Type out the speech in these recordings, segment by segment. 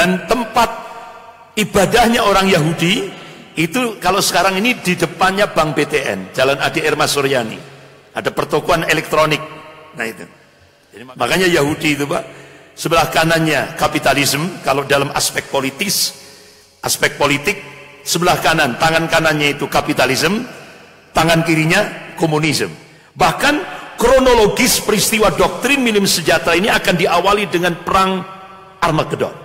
Dan tempat ibadahnya orang Yahudi itu kalau sekarang ini di depannya Bank BTN, Jalan Adi Irma Suryani, ada pertokoan elektronik. Nah itu. Jadi, makanya Yahudi itu Pak, sebelah kanannya kapitalisme kalau dalam aspek politik, sebelah kanan, tangan kanannya itu kapitalisme, tangan kirinya komunisme. Bahkan kronologis peristiwa doktrin minim sejahtera ini akan diawali dengan perang Armageddon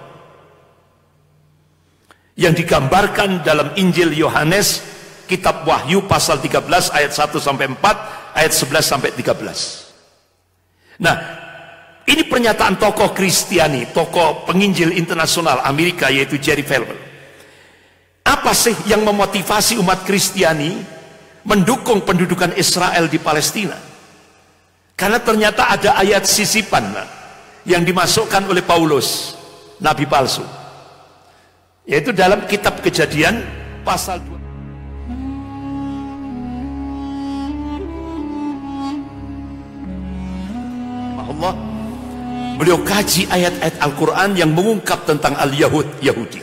yang digambarkan dalam Injil Yohanes kitab Wahyu pasal 13 ayat 1 sampai 4, ayat 11 sampai 13. Nah, ini pernyataan tokoh Kristiani, tokoh penginjil internasional Amerika, yaitu Jerry Falwell. Apa sih yang memotivasi umat Kristiani mendukung pendudukan Israel di Palestina? Karena ternyata ada ayat sisipan yang dimasukkan oleh Paulus, nabi palsu, yaitu dalam kitab Kejadian pasal 2. Allah, beliau kaji ayat-ayat Al-Quran yang mengungkap tentang Yahudi.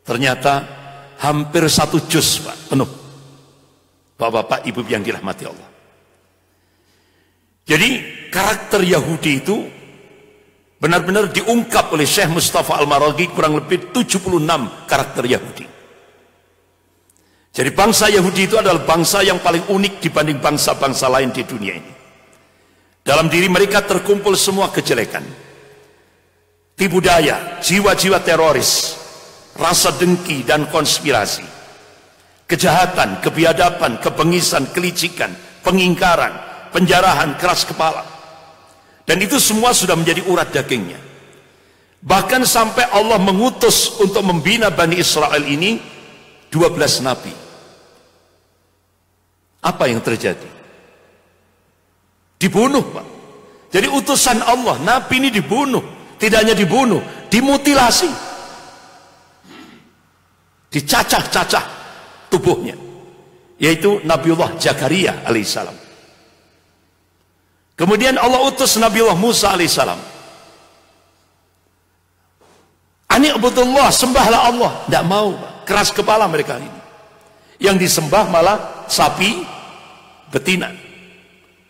Ternyata hampir 1 juz Pak, penuh. Bapak-bapak, ibu yang dirahmati Allah. Jadi karakter Yahudi itu benar-benar diungkap oleh Syekh Mustafa Al-Maraghi, kurang lebih 76 karakter Yahudi. Jadi bangsa Yahudi itu adalah bangsa yang paling unik dibanding bangsa-bangsa lain di dunia ini. Dalam diri mereka terkumpul semua kejelekan, tipu daya, jiwa-jiwa teroris, rasa dengki dan konspirasi, kejahatan, kebiadaban, kebengisan, kelicikan, pengingkaran, penjarahan, keras kepala. Dan itu semua sudah menjadi urat dagingnya. Bahkan sampai Allah mengutus untuk membina Bani Israel ini 12 nabi. Apa yang terjadi? Dibunuh Pak. Jadi utusan Allah, nabi ini dibunuh. Tidak hanya dibunuh, dimutilasi, dicacah-cacah tubuhnya, yaitu Nabiullah Zakaria alaihissalam. Kemudian Allah utus Nabiullah Musa alaihissalam. Ani'budullah, sembahlah Allah. Tidak mau Pak. Keras kepala mereka ini. Yang disembah malah sapi betina.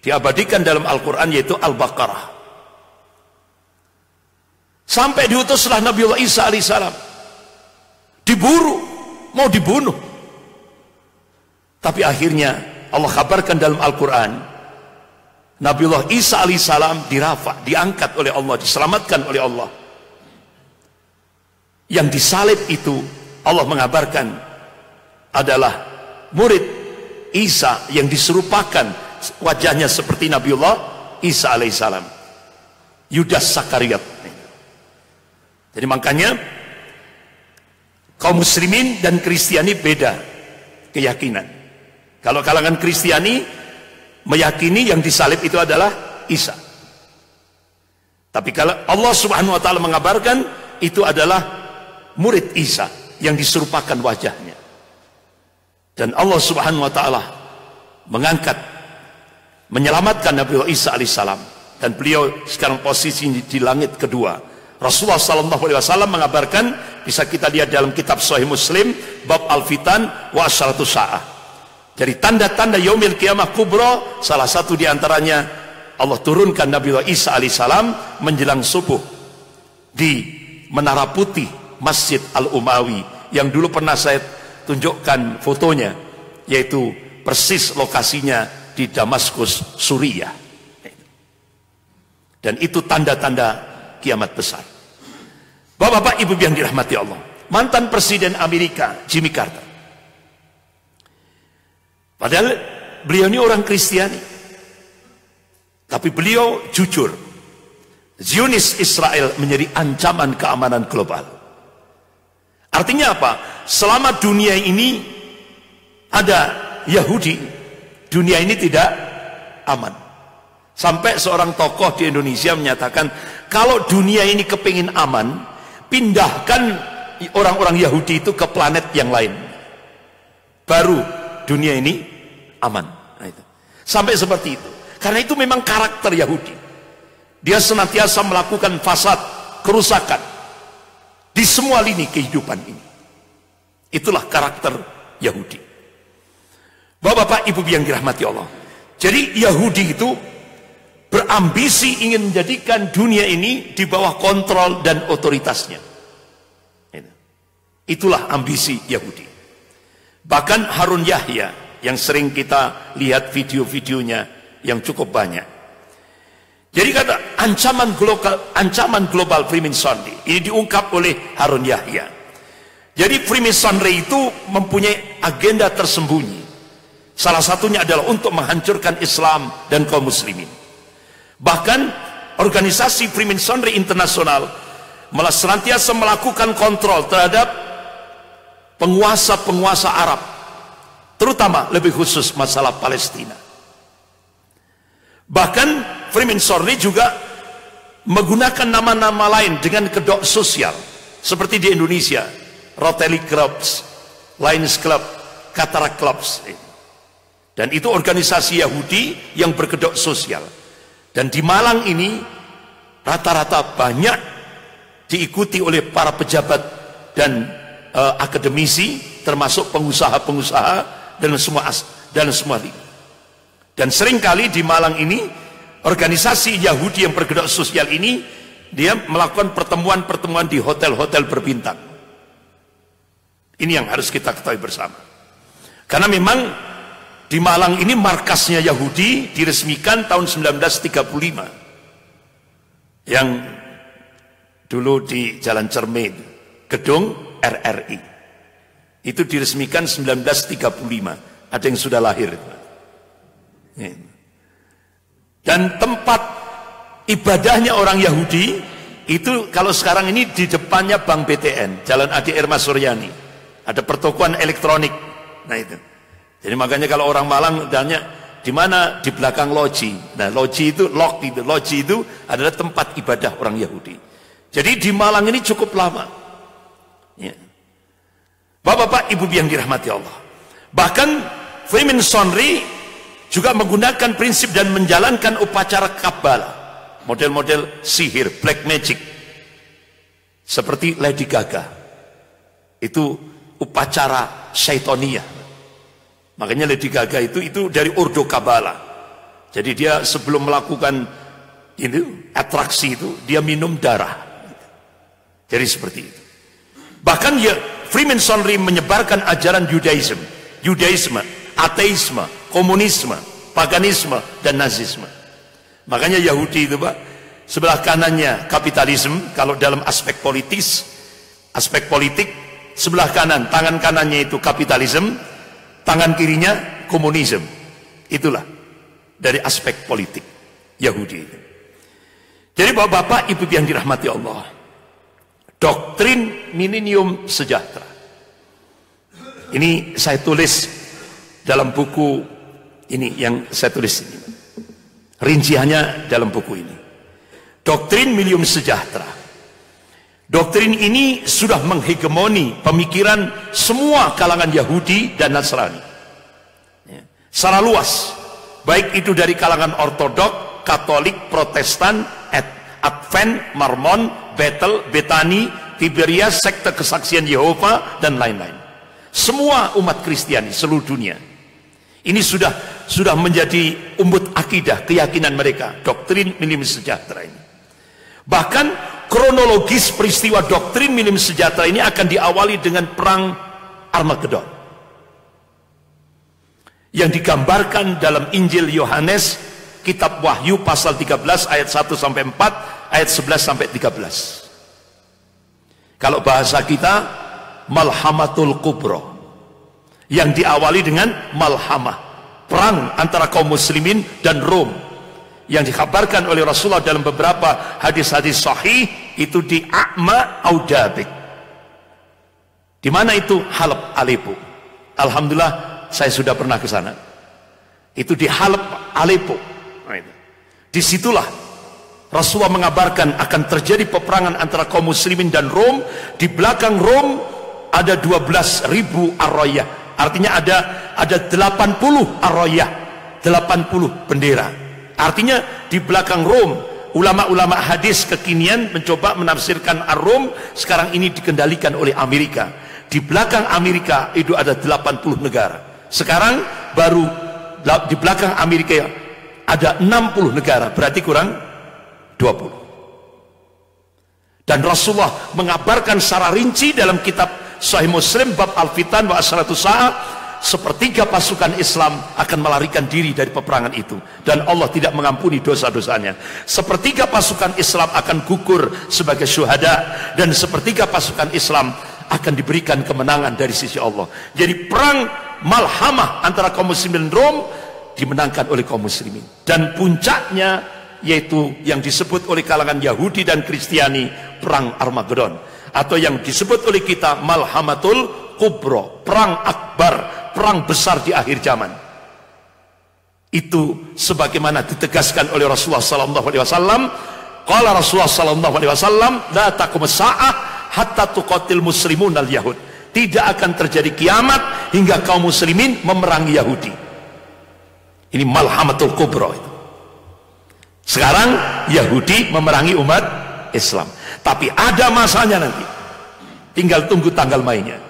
Diabadikan dalam Al-Quran, yaitu Al-Baqarah. Sampai diutuslah Nabiullah Isa alaihissalam, diburu, mau dibunuh. Tapi akhirnya Allah kabarkan dalam Al-Quran, Nabiullah Isa alaihissalam dirafa, diangkat oleh Allah, diselamatkan oleh Allah. Yang disalib itu Allah mengabarkan adalah murid Isa yang diserupakan wajahnya seperti Nabiullah Isa alaihissalam, Yudas Sakariot. Jadi makanya kaum muslimin dan Kristiani beda keyakinan. Kalau kalangan Kristiani meyakini yang disalib itu adalah Isa. Tapi kalau Allah Subhanahu wa taala mengabarkan itu adalah murid Isa yang diserupakan wajahnya. Dan Allah Subhanahu wa taala mengangkat, menyelamatkan Nabi Isa alaihissalam, dan beliau sekarang posisi di langit kedua. Rasulullah SAW mengabarkan, bisa kita lihat dalam kitab Sahih Muslim bab Al-Fitan wa Asyaratus Sa'ah. Jadi tanda-tanda Yaumil Qiyamah Kubra, salah satu diantaranya Allah turunkan Nabi Isa alaihissalam menjelang subuh di Menara Putih Masjid Al-Umawi, yang dulu pernah saya tunjukkan fotonya, yaitu persis lokasinya di Damaskus, Suriah. Dan itu tanda-tanda kiamat besar. Bapak-bapak, ibu yang dirahmati Allah, mantan Presiden Amerika Jimmy Carter, padahal beliau ini orang Kristiani, tapi beliau jujur, Zionis Israel menjadi ancaman keamanan global. Artinya apa? Selama dunia ini ada Yahudi, dunia ini tidak aman. Sampai seorang tokoh di Indonesia menyatakan, kalau dunia ini kepingin aman, pindahkan orang-orang Yahudi itu ke planet yang lain, baru dunia ini aman. Nah, itu. Sampai seperti itu. Karena itu memang karakter Yahudi. Dia senantiasa melakukan fasad, kerusakan, di semua lini kehidupan ini. Itulah karakter Yahudi. Bapak-bapak, ibu yang dirahmati Allah. Jadi Yahudi itu berambisi ingin menjadikan dunia ini di bawah kontrol dan otoritasnya. Itulah ambisi Yahudi. Bahkan Harun Yahya yang sering kita lihat video-videonya yang cukup banyak. Jadi kata ancaman global Freemasonry ini diungkap oleh Harun Yahya. Jadi Freemasonry itu mempunyai agenda tersembunyi. Salah satunya adalah untuk menghancurkan Islam dan kaum muslimin. Bahkan organisasi Freemasonry internasional malah senantiasa melakukan kontrol terhadap penguasa-penguasa Arab, terutama lebih khusus masalah Palestina. Bahkan Freemasonry juga menggunakan nama-nama lain dengan kedok sosial, seperti di Indonesia, Rotary Clubs, Lions Club, Cataract Clubs. Dan itu organisasi Yahudi yang berkedok sosial. Dan di Malang ini rata-rata banyak diikuti oleh para pejabat dan akademisi, termasuk pengusaha-pengusaha dan semua lini. Dan seringkali di Malang ini organisasi Yahudi yang berkedok sosial ini dia melakukan pertemuan-pertemuan di hotel-hotel berbintang. Ini yang harus kita ketahui bersama. Karena memang di Malang ini markasnya Yahudi diresmikan tahun 1935. Yang dulu di Jalan Cermin, gedung RRI. Itu diresmikan 1935. Ada yang sudah lahir. Dan tempat ibadahnya orang Yahudi itu kalau sekarang ini di depannya Bank BTN, Jalan Adi Irma Suryani. Ada pertokoan elektronik. Nah itu. Jadi makanya kalau orang Malang tanya di mana, di belakang loji. Nah loji itu loji itu adalah tempat ibadah orang Yahudi. Jadi di Malang ini cukup lama. Ya. Bapak-bapak, ibu yang dirahmati Allah. Bahkan Freemasonry juga menggunakan prinsip dan menjalankan upacara Kabbalah, model-model sihir, black magic, seperti Lady Gaga. Itu upacara syaitonia. Makanya Lady Gaga itu dari Ordo Kabbalah. Jadi dia sebelum melakukan ini atraksi itu dia minum darah. Jadi seperti itu. Bahkan ya Freemasonry menyebarkan ajaran Judaisme, ateisme, komunisme, paganisme, dan nazisme. Makanya Yahudi itu Pak, sebelah kanannya kapitalisme, kalau dalam aspek politik, sebelah kanan, tangan kanannya itu kapitalisme, tangan kirinya komunisme. Itulah dari aspek politik Yahudi itu. Jadi bapak-bapak, ibu yang dirahmati Allah, doktrin milenium sejahtera ini saya tulis dalam buku ini, yang saya tulis ini rinciannya dalam buku ini. Doktrin milenium sejahtera, doktrin ini sudah menghegemoni pemikiran semua kalangan Yahudi dan Nasrani secara luas, baik itu dari kalangan Ortodok, Katolik, Protestan, Advent, Mormon, Bethel, Betani, Tiberias, sekte kesaksian Yehova, dan lain-lain. Semua umat Kristiani seluruh dunia ini sudah menjadi umbut akidah, keyakinan mereka, doktrin milenium sejahtera ini. Bahkan kronologis peristiwa doktrin milenium sejahtera ini akan diawali dengan perang Armageddon yang digambarkan dalam Injil Yohanes, kitab Wahyu pasal 13 ayat 1 sampai 4, ayat 11 sampai 13. Kalau bahasa kita Malhamatul Kubro, yang diawali dengan malhamah, perang antara kaum muslimin dan Rom, yang dikabarkan oleh Rasulullah dalam beberapa hadis-hadis sahih itu di A'ma Audabik. Di mana itu? Halab, Aleppo. Alhamdulillah saya sudah pernah ke sana. Itu di Halab, Aleppo. Disitulah Rasulullah mengabarkan akan terjadi peperangan antara kaum muslimin dan Rom. Di belakang Rom ada 12.000 arroyah, artinya ada 80 arroyah, 80 bendera. Artinya di belakang Rom ulama-ulama hadis kekinian mencoba menafsirkan Ar-Rum sekarang ini dikendalikan oleh Amerika. Di belakang Amerika itu ada 80 negara. Sekarang baru di belakang Amerika ada 60 negara, berarti kurang 20. Dan Rasulullah mengabarkan secara rinci dalam kitab Sahih Muslim bab Al-Fitan wa Asratus Sa'ah, sepertiga pasukan Islam akan melarikan diri dari peperangan itu dan Allah tidak mengampuni dosa-dosanya. Sepertiga pasukan Islam akan gugur sebagai syuhada dan sepertiga pasukan Islam akan diberikan kemenangan dari sisi Allah. Jadi perang malhamah antara kaum muslimin Rom dimenangkan oleh kaum muslimin, dan puncaknya yaitu yang disebut oleh kalangan Yahudi dan Kristiani perang Armageddon, atau yang disebut oleh kita Malhamatul Kubro, perang akbar, perang besar di akhir zaman. Itu sebagaimana ditegaskan oleh Rasulullah sallallahu alaihi wasallam. Qala Rasulullah sallallahu alaihi wasallam, la taqumus saa'ah hatta tuqatil muslimun al-yahud. Tidak akan terjadi kiamat hingga kaum muslimin memerangi Yahudi. Ini Malhamatul Kubro itu. Sekarang Yahudi memerangi umat Islam, tapi ada masanya nanti, tinggal tunggu tanggal mainnya.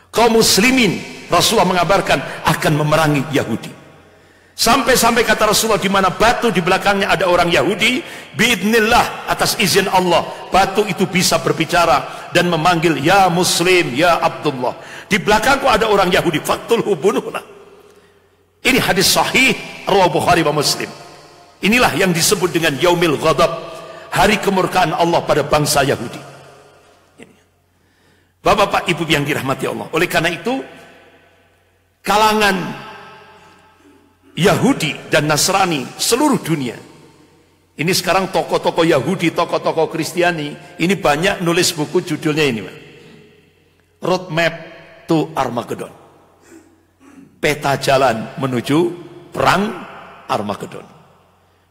Kaum muslimin, Rasulullah mengabarkan, akan memerangi Yahudi. Sampai-sampai kata Rasulullah, di mana batu di belakangnya ada orang Yahudi, biidznillah, atas izin Allah, batu itu bisa berbicara dan memanggil, ya Muslim, ya Abdullah. Di belakangku ada orang Yahudi, faktulhu, bunuhlah. Ini hadis sahih riwayat Bukhari wa Muslim. Inilah yang disebut dengan Yaumil Ghadab, hari kemurkaan Allah pada bangsa Yahudi. Bapak-bapak, ibu yang dirahmati Allah. Oleh karena itu, kalangan Yahudi dan Nasrani seluruh dunia, ini sekarang tokoh-tokoh Yahudi, tokoh-tokoh Kristiani, ini banyak nulis buku judulnya ini, Roadmap to Armageddon, peta jalan menuju perang Armageddon.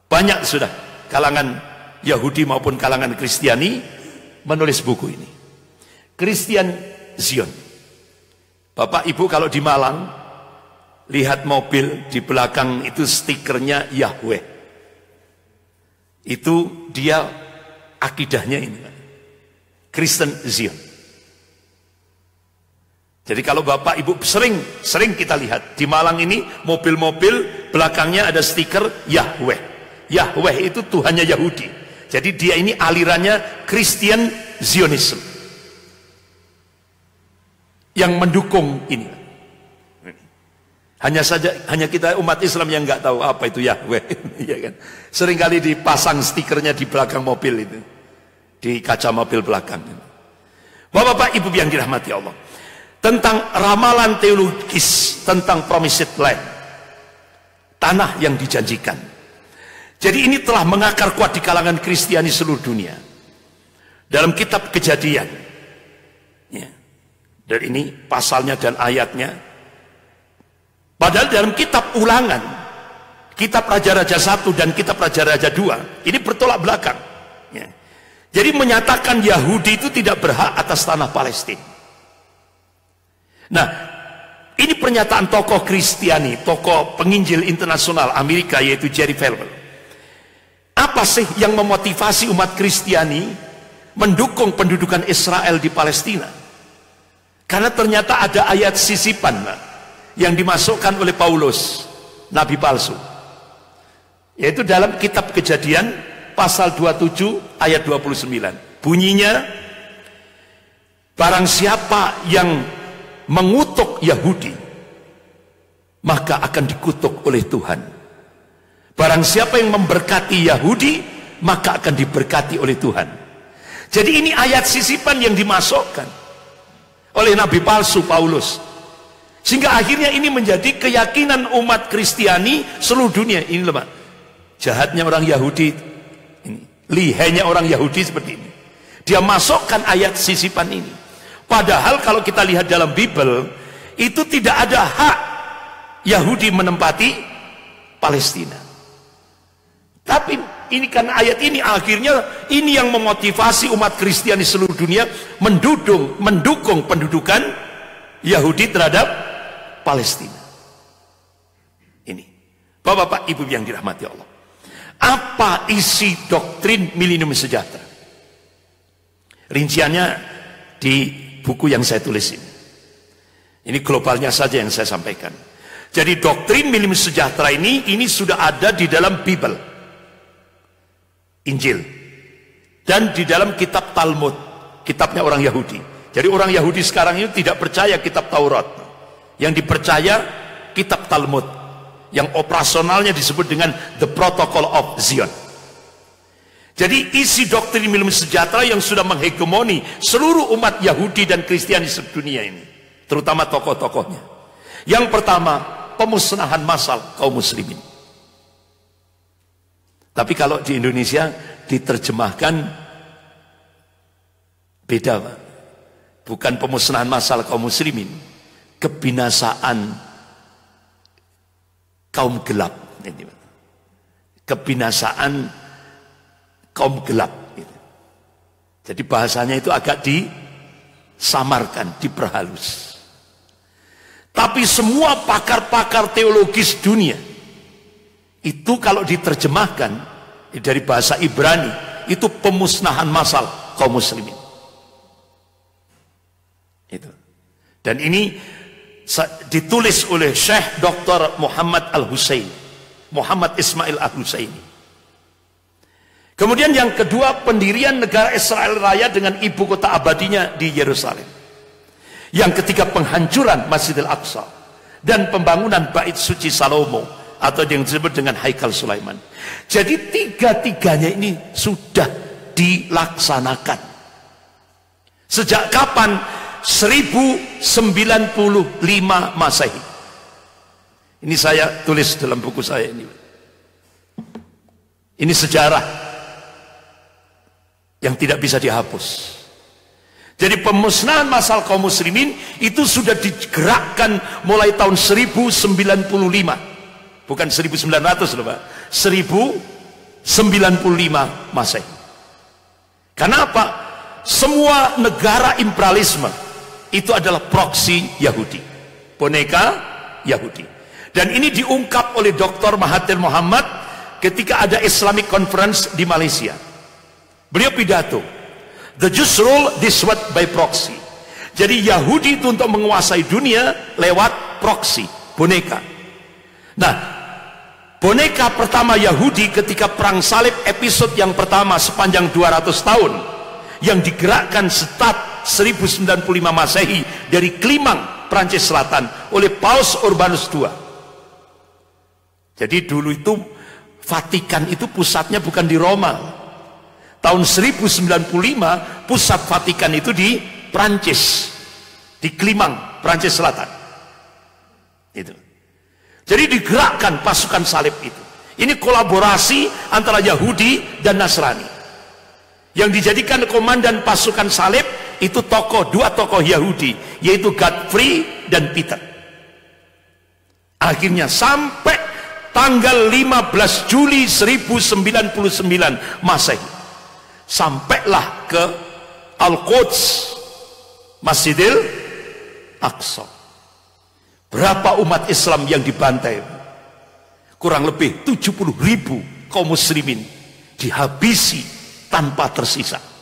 Banyak sudah kalangan Yahudi maupun kalangan Kristiani menulis buku ini. Christian Zion. Bapak ibu kalau di Malang lihat mobil di belakang itu stikernya Yahweh, itu dia akidahnya ini, Christian Zion. Jadi kalau bapak ibu sering kita lihat di Malang ini mobil-mobil belakangnya ada stiker Yahweh. Yahweh itu Tuhannya Yahudi. Jadi dia ini alirannya Christian Zionism yang mendukung ini. Hanya kita umat Islam yang nggak tahu apa itu Yahweh. Ya kan? Seringkali dipasang stikernya di belakang mobil itu, di kaca mobil belakang. Bapak-bapak ibu yang dirahmati Allah, tentang ramalan teologis tentang promised land, tanah yang dijanjikan. Jadi ini telah mengakar kuat di kalangan Kristiani seluruh dunia. Dalam kitab Kejadian, ya, dan ini pasalnya dan ayatnya. Padahal dalam kitab Ulangan, kitab Raja-Raja 1 dan kitab Raja-Raja 2, ini bertolak belakang. Ya. Jadi menyatakan Yahudi itu tidak berhak atas tanah Palestina. Nah, ini pernyataan tokoh Kristiani, tokoh penginjil internasional Amerika, yaitu Jerry Falwell. Apa sih yang memotivasi umat Kristiani mendukung pendudukan Israel di Palestina? Karena ternyata ada ayat sisipan yang dimasukkan oleh Paulus, nabi palsu, yaitu dalam kitab Kejadian pasal 27 ayat 29. Bunyinya, barang siapa yang mengutuk Yahudi maka akan dikutuk oleh Tuhan. Barang siapa yang memberkati Yahudi maka akan diberkati oleh Tuhan. Jadi ini ayat sisipan yang dimasukkan oleh nabi palsu Paulus, sehingga akhirnya ini menjadi keyakinan umat Kristiani seluruh dunia. Ini loh Pak, jahatnya orang Yahudi ini, lihainya orang Yahudi seperti ini. Dia masukkan ayat sisipan ini, padahal kalau kita lihat dalam Bible itu tidak ada hak Yahudi menempati Palestina. Tapi ini kan ayat ini akhirnya ini yang memotivasi umat Kristiani seluruh dunia mendukung pendudukan Yahudi terhadap Palestina. Ini Bapak-bapak ibu yang dirahmati Allah, Apa isi doktrin milenium sejahtera? Rinciannya di buku yang saya tulis ini. Ini globalnya saja yang saya sampaikan. Jadi doktrin milenium sejahtera ini sudah ada di dalam Bible, Injil, dan di dalam kitab Talmud, kitabnya orang Yahudi. Jadi orang Yahudi sekarang ini tidak percaya kitab Taurat, yang dipercaya kitab Talmud, yang operasionalnya disebut dengan The Protocol of Zion. Jadi isi doktrin milenium sejahtera yang sudah menghegemoni seluruh umat Yahudi dan Kristiani sedunia ini, terutama tokoh-tokohnya. Yang pertama, pemusnahan massal kaum muslimin. Tapi kalau di Indonesia diterjemahkan beda, Pak. Bukan pemusnahan massal kaum muslimin, kebinasaan kaum gelap. Kebinasaan kaum gelap. Jadi bahasanya itu agak disamarkan, diperhalus. Tapi semua pakar-pakar teologis dunia itu kalau diterjemahkan dari bahasa Ibrani itu pemusnahan massal kaum muslimin. Itu. Dan ini ditulis oleh Syekh Dr. Muhammad Al-Husaini, Muhammad Ismail Al-Husaini. Kemudian yang kedua, pendirian negara Israel Raya dengan ibu kota abadinya di Yerusalem. Yang ketiga, penghancuran Masjidil Aqsa dan pembangunan Bait Suci Salomo atau yang disebut dengan Haikal Sulaiman. Jadi tiga-tiganya ini sudah dilaksanakan. Sejak kapan? 1095 Masehi. Ini saya tulis dalam buku saya ini. Ini sejarah yang tidak bisa dihapus. Jadi pemusnahan massal kaum muslimin itu sudah digerakkan mulai tahun 1095. Bukan 1900 loh, Pak. 1095 Masehi. Kenapa? Semua negara imperialisme itu adalah proksi Yahudi, boneka Yahudi. Dan ini diungkap oleh Dr. Mahathir Mohamad ketika ada Islamic Conference di Malaysia. Beliau pidato, the Jews rule this world by proxy. Jadi Yahudi itu untuk menguasai dunia lewat proksi, boneka. Nah, boneka pertama Yahudi ketika perang salib episode yang pertama sepanjang 200 tahun yang digerakkan start 1095 Masehi dari Klimang, Prancis Selatan oleh Paus Urbanus II. Jadi dulu itu Vatikan itu pusatnya bukan di Roma. Tahun 1095 pusat Vatikan itu di Prancis, di Klimang, Prancis Selatan. Itu. Jadi digerakkan pasukan salib itu. Ini kolaborasi antara Yahudi dan Nasrani. Yang dijadikan komandan pasukan salib itu dua tokoh Yahudi, yaitu Godfrey dan Peter. Akhirnya sampai tanggal 15 Juli 1099 Masehi, sampailah ke Al-Quds, Masjidil Aqsa. Berapa umat Islam yang dibantai? Kurang lebih 70.000 kaum muslimin dihabisi tanpa tersisa.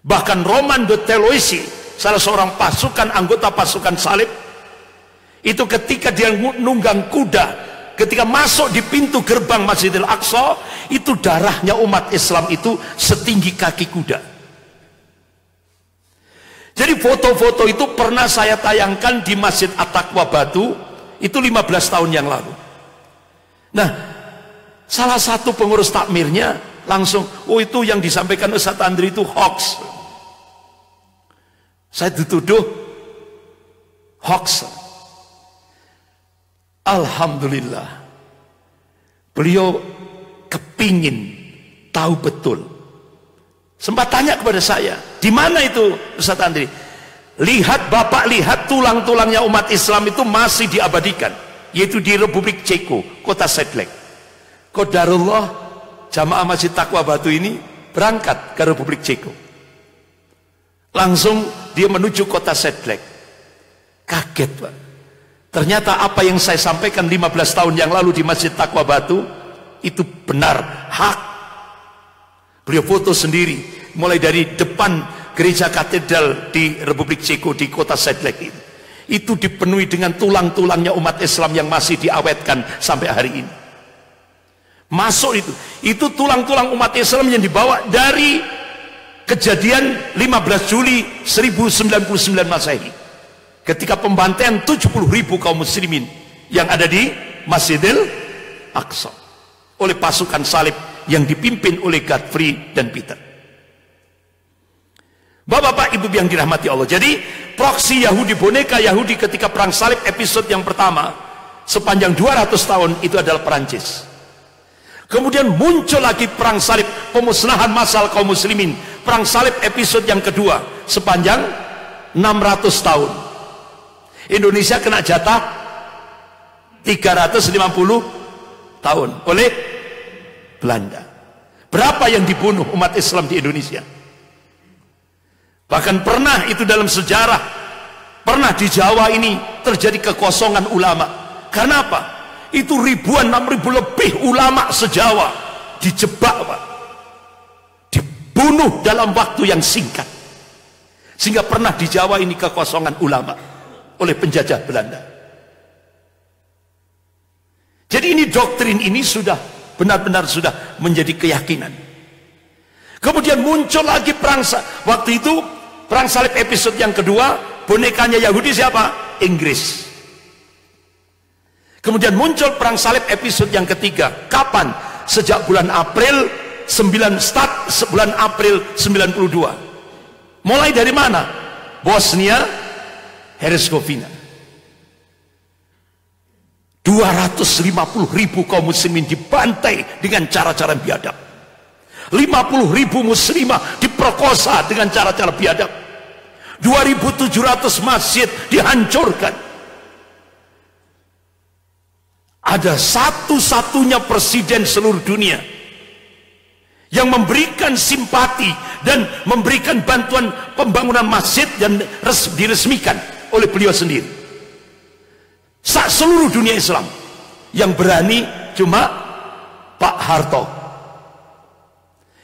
Bahkan Roman de Teloisi, salah seorang anggota pasukan salib, itu ketika dia nunggang kuda, ketika masuk di pintu gerbang Masjidil Aqsa, itu darahnya umat Islam itu setinggi kaki kuda. Jadi foto-foto itu pernah saya tayangkan di Masjid At-Taqwa Batu, itu 15 tahun yang lalu. Nah, salah satu pengurus takmirnya langsung, oh itu yang disampaikan Ustaz Andri itu hoax. Saya dituduh hoax. Alhamdulillah, beliau kepingin tahu betul. Sempat tanya kepada saya, di mana itu Ustaz Andri? Lihat Bapak, lihat tulang-tulangnya umat Islam itu masih diabadikan, yaitu di Republik Ceko, kota Sedlec. Qadarullah, jamaah Masjid Taqwa Batu ini berangkat ke Republik Ceko. Langsung dia menuju kota Sedlec. Kaget, Pak. Ternyata apa yang saya sampaikan 15 tahun yang lalu di Masjid Taqwa Batu Itu benar, hak. Beliau foto sendiri, mulai dari depan gereja katedral di Republik Ceko di kota Sedlec ini. Itu dipenuhi dengan tulang-tulangnya umat Islam yang masih diawetkan sampai hari ini. Masuk itu tulang-tulang umat Islam yang dibawa dari kejadian 15 Juli 1099 Masehi, ketika pembantaian 70.000 kaum muslimin yang ada di Masjidil Aqsa oleh pasukan salib yang dipimpin oleh Godfrey dan Peter. Bapak-bapak, ibu yang dirahmati Allah. Jadi proksi Yahudi, boneka Yahudi ketika perang salib episode yang pertama sepanjang 200 tahun itu adalah Perancis. Kemudian muncul lagi perang salib, pemusnahan massal kaum muslimin, perang salib episode yang kedua sepanjang 600 tahun. Indonesia kena jatah 350 tahun oleh Belanda. Berapa yang dibunuh umat Islam di Indonesia? Bahkan pernah itu dalam sejarah, pernah di Jawa ini terjadi kekosongan ulama. Karena apa? Itu ribuan, 6.000 lebih ulama se-Jawa dijebak, Pak. Dibunuh dalam waktu yang singkat. Sehingga pernah di Jawa ini kekosongan ulama oleh penjajah Belanda. Jadi ini doktrin ini sudah benar-benar sudah menjadi keyakinan. Kemudian muncul lagi perang waktu itu perang salib episode yang kedua, bonekanya Yahudi siapa? Inggris. Kemudian muncul perang salib episode yang ketiga. Kapan? Sejak bulan April bulan April 92. Mulai dari mana? Bosnia Herzegovina. 250.000 kaum muslimin dibantai dengan cara-cara biadab. 50.000 muslimah diperkosa dengan cara-cara biadab. 2.700 masjid dihancurkan. Ada satu-satunya presiden seluruh dunia yang memberikan simpati dan memberikan bantuan pembangunan masjid dan diresmikan oleh beliau sendiri. Seluruh dunia Islam yang berani cuma Pak Harto,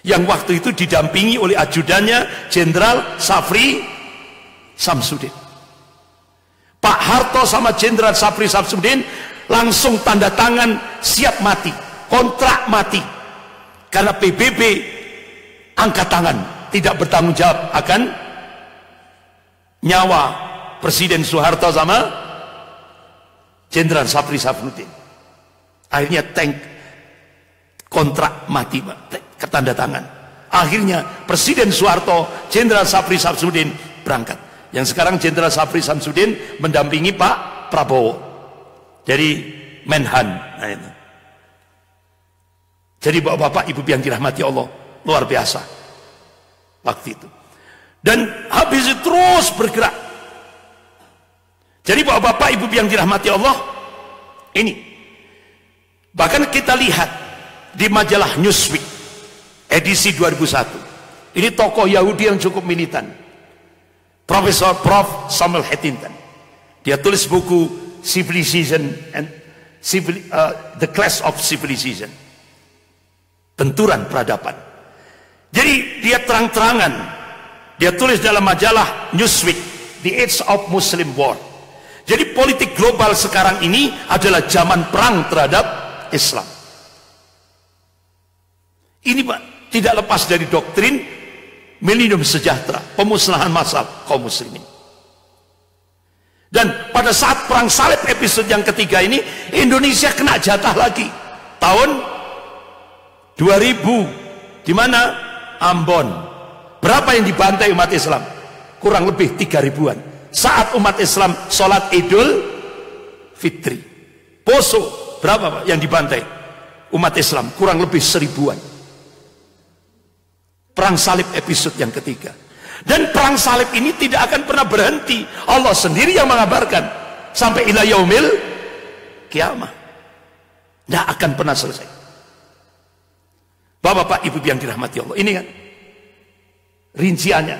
yang waktu itu didampingi oleh ajudannya Jenderal Safri Samsudin. Pak Harto sama Jenderal Safri Samsudin langsung tanda tangan siap mati, kontrak mati, karena PBB angkat tangan, tidak bertanggung jawab akan nyawa Presiden Soeharto sama Jenderal Safri Samsudin. Akhirnya kontrak mati, ketanda tangan. Akhirnya Presiden Soeharto, Jenderal Safri Samsudin berangkat. Yang sekarang Jenderal Safri Samsudin mendampingi Pak Prabowo jadi Menhan. Nah, itu. Jadi bapak-bapak, ibu yang dirahmati Allah, luar biasa waktu itu. Dan habis itu terus bergerak. Jadi bapak-bapak, ibu yang dirahmati Allah, ini bahkan kita lihat di majalah Newsweek edisi 2001. Ini tokoh Yahudi yang cukup militan, Prof. Samuel Huntington. Dia tulis buku Civilization and the Clash of Civilization, benturan peradaban. Jadi dia terang-terangan, dia tulis dalam majalah Newsweek, The Age of Muslim War. Jadi politik global sekarang ini adalah zaman perang terhadap Islam. Ini Pak, tidak lepas dari doktrin milenium sejahtera, pemusnahan massal kaum muslimin. Dan pada saat perang salib episode yang ketiga ini, Indonesia kena jatah lagi. Tahun 2000, di mana? Ambon. Berapa yang dibantai umat Islam? Kurang lebih 3.000-an. Saat umat Islam sholat Idul Fitri, Poso, berapa Pak yang dibantai umat Islam? Kurang lebih 1.000-an. Perang salib episode yang ketiga. Dan perang salib ini tidak akan pernah berhenti. Allah sendiri yang mengabarkan sampai ila yaumil kiamah, tidak akan pernah selesai. Bapak-bapak, ibu yang dirahmati Allah, ini kan rinciannya.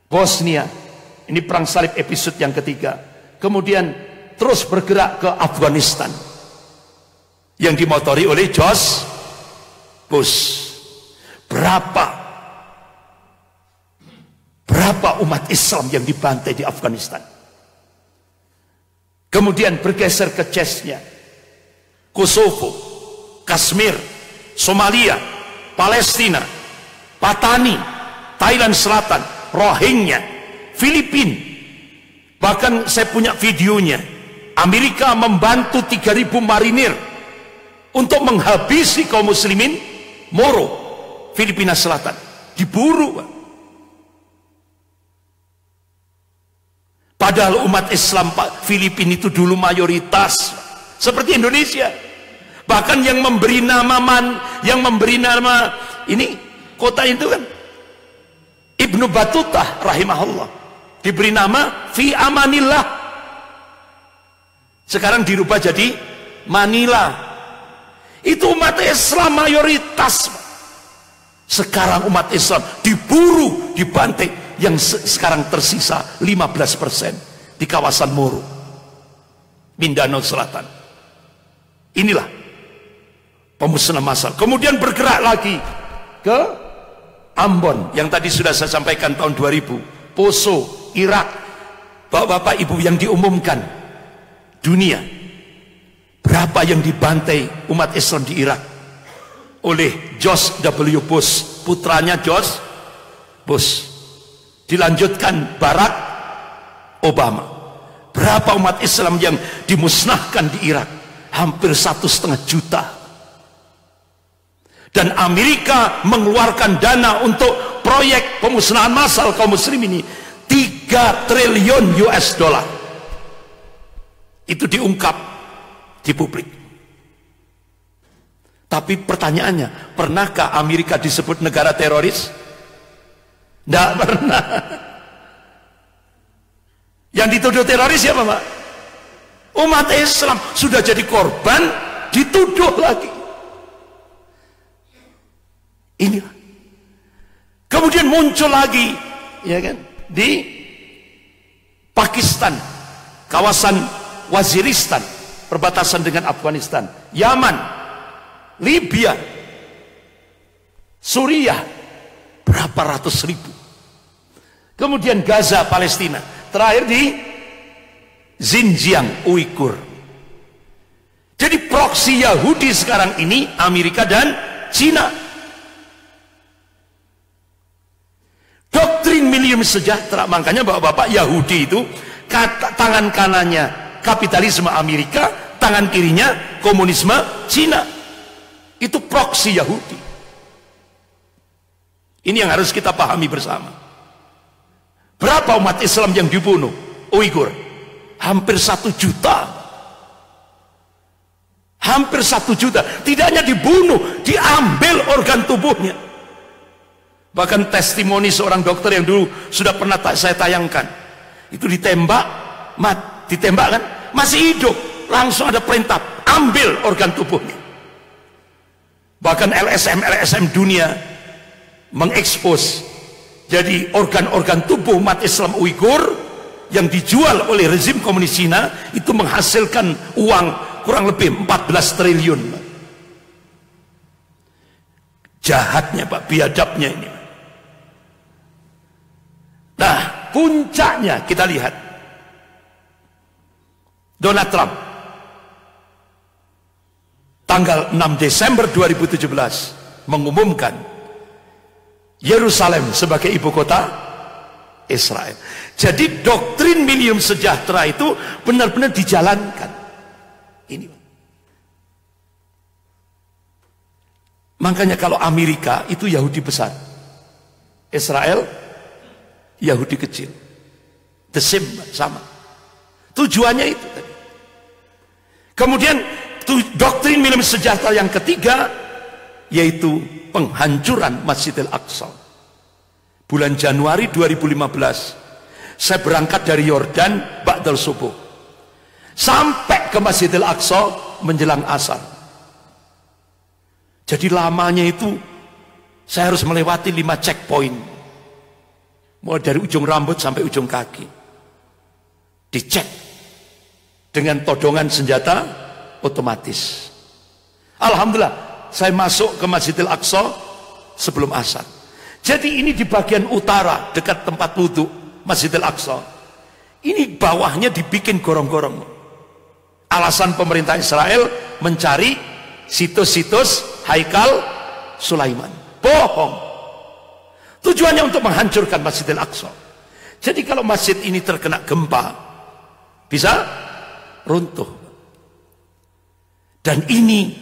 Bosnia, ini perang salib episode yang ketiga. Kemudian terus bergerak ke Afghanistan. yang dimotori oleh George Bush. Berapa umat Islam yang dibantai di Afghanistan? Kemudian bergeser ke Chechnya, Kosovo, Kashmir, Somalia, Palestina, Patani, Thailand Selatan, Rohingya, Filipina. Bahkan saya punya videonya. Amerika membantu 3.000 marinir untuk menghabisi kaum muslimin Moro, Filipina Selatan. Diburu, Pak. Padahal umat Islam Pak, Filipina itu dulu mayoritas seperti Indonesia. Bahkan yang memberi nama ini kota itu kan Ibnu Battuta rahimahullah, diberi nama Fi Amanillah. Sekarang dirubah jadi Manila. Itu umat Islam mayoritas. Sekarang umat Islam diburu, dibantai. Yang sekarang tersisa 15% di kawasan Moro, Mindanao Selatan. Inilah pemusnahan massal. Kemudian bergerak lagi ke Ambon yang tadi sudah saya sampaikan tahun 2000, Poso, Irak. Bapak-bapak ibu yang diumumkan dunia, berapa yang dibantai umat Islam di Irak oleh George W. Bush, putranya George Bush. Dilanjutkan Barack Obama. Berapa umat Islam yang dimusnahkan di Irak? Hampir 1,5 juta. Dan Amerika mengeluarkan dana untuk proyek pemusnahan massal kaum muslim ini 3 triliun US dollar. Itu diungkap di publik. Tapi pertanyaannya, pernahkah Amerika disebut negara teroris? Tidak pernah. Yang dituduh teroris siapa, Pak? Umat Islam sudah jadi korban, dituduh lagi. Inilah. Kemudian muncul lagi, ya kan, di Pakistan, kawasan Waziristan, perbatasan dengan Afghanistan, Yaman, Libya, Suriah, berapa ratus ribu. Kemudian Gaza, Palestina. Terakhir di Xinjiang, Uighur. Jadi proksi Yahudi sekarang ini Amerika dan Cina. Doktrin minimum sejahtera. Makanya bapak-bapak Yahudi itu tangan kanannya kapitalisme Amerika, tangan kirinya komunisme Cina. Itu proksi Yahudi. Ini yang harus kita pahami bersama. Berapa umat Islam yang dibunuh? Uighur. Hampir 1 juta. Hampir 1 juta. Tidak hanya dibunuh, diambil organ tubuhnya. Bahkan testimoni seorang dokter yang dulu sudah pernah saya tayangkan. Itu ditembak, ditembak kan? Masih hidup. Langsung ada perintah, ambil organ tubuhnya. Bahkan LSM dunia mengekspos. Jadi organ-organ tubuh umat Islam Uighur yang dijual oleh rezim komunis Cina itu menghasilkan uang kurang lebih 14 triliun. Jahatnya Pak, biadabnya ini. Nah, puncaknya kita lihat Donald Trump tanggal 6 Desember 2017 mengumumkan Yerusalem sebagai ibu kota Israel. Jadi doktrin minimum sejahtera itu benar-benar dijalankan. Ini. Makanya kalau Amerika itu Yahudi besar, Israel Yahudi kecil. The same, sama. Tujuannya itu tadi. Kemudian doktrin minimum sejahtera yang ketiga yaitu penghancuran Masjidil Aqsa. Bulan Januari 2015 saya berangkat dari Yordan ba'dal subuh sampai ke Masjidil Aqsa menjelang asar. Jadi lamanya itu saya harus melewati 5 checkpoint, mulai dari ujung rambut sampai ujung kaki, dicek dengan todongan senjata otomatis. Alhamdulillah, saya masuk ke Masjidil Aqsa sebelum asar. Jadi ini di bagian utara dekat tempat wudhu Masjidil Aqsa. Ini bawahnya dibikin gorong-gorong. Alasan pemerintah Israel mencari situs-situs Haikal Sulaiman. Bohong. Tujuannya untuk menghancurkan Masjidil Aqsa. Jadi kalau masjid ini terkena gempa, bisa runtuh. Dan ini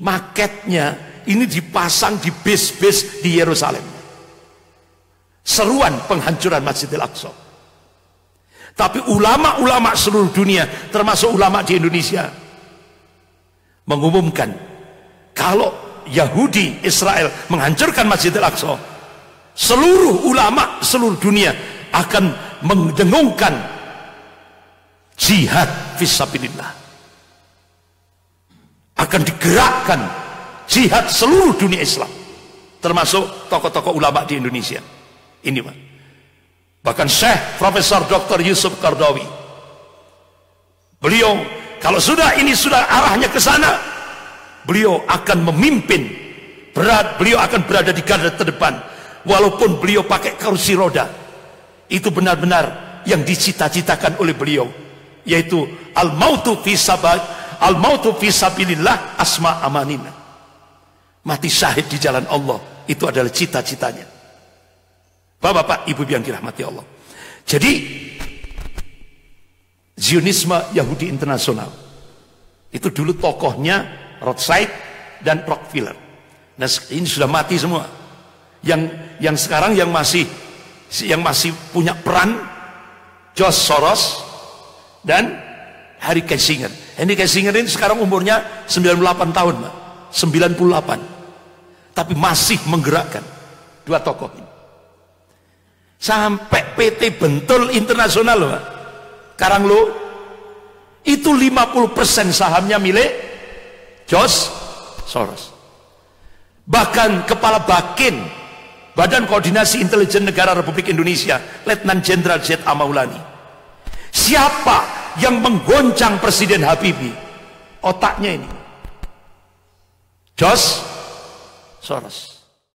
maketnya, ini dipasang di bis-bis di Yerusalem. Seruan penghancuran Masjidil Aqsa. Tapi ulama-ulama seluruh dunia, termasuk ulama di Indonesia, mengumumkan kalau Yahudi Israel menghancurkan Masjidil Aqsa, seluruh ulama seluruh dunia akan mendengungkan jihad fisabilillah. Akan digerakkan jihad seluruh dunia Islam, termasuk tokoh-tokoh ulama di Indonesia. Ini Pak. Bahkan Syekh Profesor Dr. Yusuf Qaradawi, beliau kalau ini sudah arahnya ke sana, beliau akan memimpin beliau akan berada di garda terdepan, walaupun beliau pakai kursi roda. Itu benar-benar yang dicita-citakan oleh beliau, yaitu al-mautu fi sabilillah asma amanina. Mati syahid di jalan Allah, itu adalah cita-citanya. Bapak-bapak, ibu yang dirahmati Allah. Jadi Zionisme Yahudi Internasional itu dulu tokohnya Rothschild dan Rockefeller. Nah, ini sudah mati semua. Yang sekarang yang masih punya peran George Soros dan Henry Kissinger. Henry Kissinger ini sekarang umurnya 98 tahun, Pak. 98. Tapi masih menggerakkan dua tokoh ini. Sampai PT Bentul Internasional, Pak, Karanglo, itu 50% sahamnya milik George Soros. Bahkan Kepala Bakin Badan Koordinasi Intelijen Negara Republik Indonesia, Letnan Jenderal Z. A. Maulani, siapa yang menggoncang Presiden Habibie? Otaknya ini George Soros.